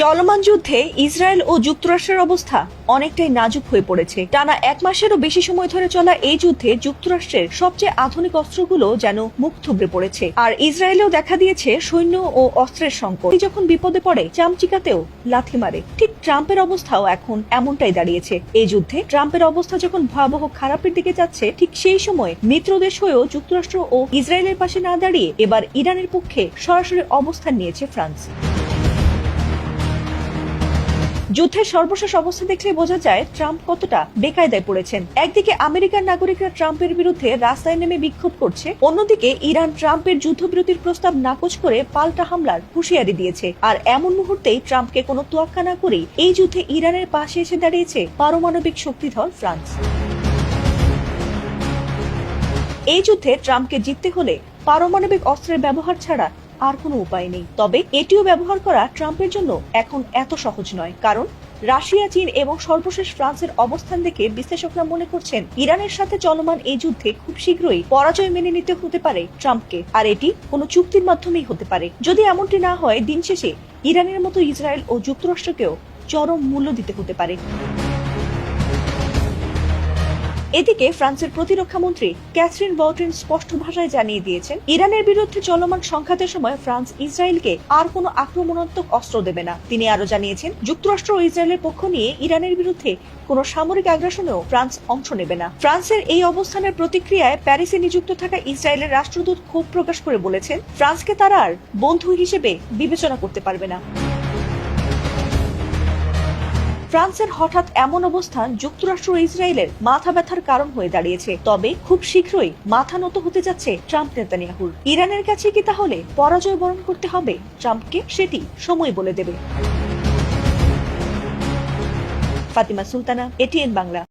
চলমান যুদ্ধে ইসরায়েল ও যুক্তরাষ্ট্রের অবস্থা অনেকটাই নাজুক হয়ে পড়েছে। টানা 1 মাসেরও বেশি সময় ধরে চলা এই যুদ্ধে যুক্তরাষ্ট্রের সবচেয়ে আধুনিক অস্ত্রগুলো যেন মুখ থুবড়ে পড়েছে, আর ইসরায়েলেও দেখা দিয়েছে সৈন্য ও অস্ত্রের সংকট। যখন বিপদে পড়ে চামচিকাতেও লাথি মারে। ঠিক ট্রাম্পের অবস্থাও এখন এমনটাই দাঁড়িয়েছে। এই যুদ্ধে ট্রাম্পের অবস্থা যখন ভয়াবহ খারাপের দিকে যাচ্ছে, ঠিক সেই সময় মিত্র দেশ হয়েও যুক্তরাষ্ট্র ও ইসরায়েলের পাশে না দাঁড়িয়ে এবার ইরানের পক্ষে সরাসরি অবস্থান নিয়েছে ফ্রান্স। যুদ্ধের সর্বশেষ অবস্থা দেখলে বোঝা যায় ট্রাম্প কতটা বেকায়দায় পড়েছেন। একদিকে আমেরিকার নাগরিকরা ট্রাম্পের বিরুদ্ধে রাস্তায় নেমে বিক্ষোভ করছে, অন্যদিকে ইরান ট্রাম্পের যুদ্ধবিরতির প্রস্তাব নাকচ করে পাল্টা হামলার হুঁশিয়ারি দিয়েছে। আর এমন মুহূর্তেই ট্রাম্পকে কোনো তোয়াক্কা না করেই এই যুদ্ধে ইরানের পাশে এসে দাঁড়িয়েছে পারমাণবিক শক্তিধর ফ্রান্স। এই যুদ্ধে ট্রাম্পকে জিততে হলে পারমাণবিক অস্ত্রের ব্যবহার ছাড়া আর কোনো উপায় নেই। তবে এটিও ব্যবহার করা ট্রাম্পের জন্য এখন এত সহজ নয়, কারণ রাশিয়া, চীন এবং সর্বশেষ ফ্রান্সের অবস্থান দেখে বিশ্লেষকরা মনে করছেন ইরানের সাথে চলমান এই যুদ্ধে খুব শীঘ্রই পরাজয় মেনে নিতে হতে পারে ট্রাম্পকে, আর এটি কোনো চুক্তির মাধ্যমেই হতে পারে। যদি এমনটি না হয়, দিন শেষে ইরানের মতো ইসরায়েল ও যুক্তরাষ্ট্রকেও চরম মূল্য দিতে হতে পারে। এদিকে ফ্রান্সের প্রতিরক্ষা মন্ত্রী ক্যাথরিন বউট্রিন স্পষ্ট ভাষায় জানিয়ে দিয়েছেন, ইরানের বিরুদ্ধে চলমান সংঘাতের সময় ফ্রান্স ইসরায়েলকে আর কোনো আক্রমণাত্মক অস্ত্র দেবে না। তিনি আরো জানিয়েছেন, যুক্তরাষ্ট্র ও ইসরায়েলের পক্ষ নিয়ে ইরানের বিরুদ্ধে কোনো সামরিক আগ্রাসনেও ফ্রান্স অংশ নেবে না। ফ্রান্সের এই অবস্থানের প্রতিক্রিয়ায় প্যারিসে নিযুক্ত থাকা ইসরায়েলের রাষ্ট্রদূত ক্ষোভ প্রকাশ করে বলেছেন, ফ্রান্সকে তারা আর বন্ধু হিসেবে বিবেচনা করতে পারবে না। ফ্রান্সের হঠাৎ এমন অবস্থান যুক্তরাষ্ট্র ও ইসরায়েলের মাথা ব্যথার কারণ হয়ে দাঁড়িয়েছে। তবে খুব শীঘ্রই মাথা নত হতে যাচ্ছে ট্রাম্প নেতানিয়াহুর। ইরানের কাছে কি তাহলে পরাজয় বরণ করতে হবে ট্রাম্পকে? সেটি সময় বলে দেবে। ফাতিমা সুলতানা, এটিএন বাংলা।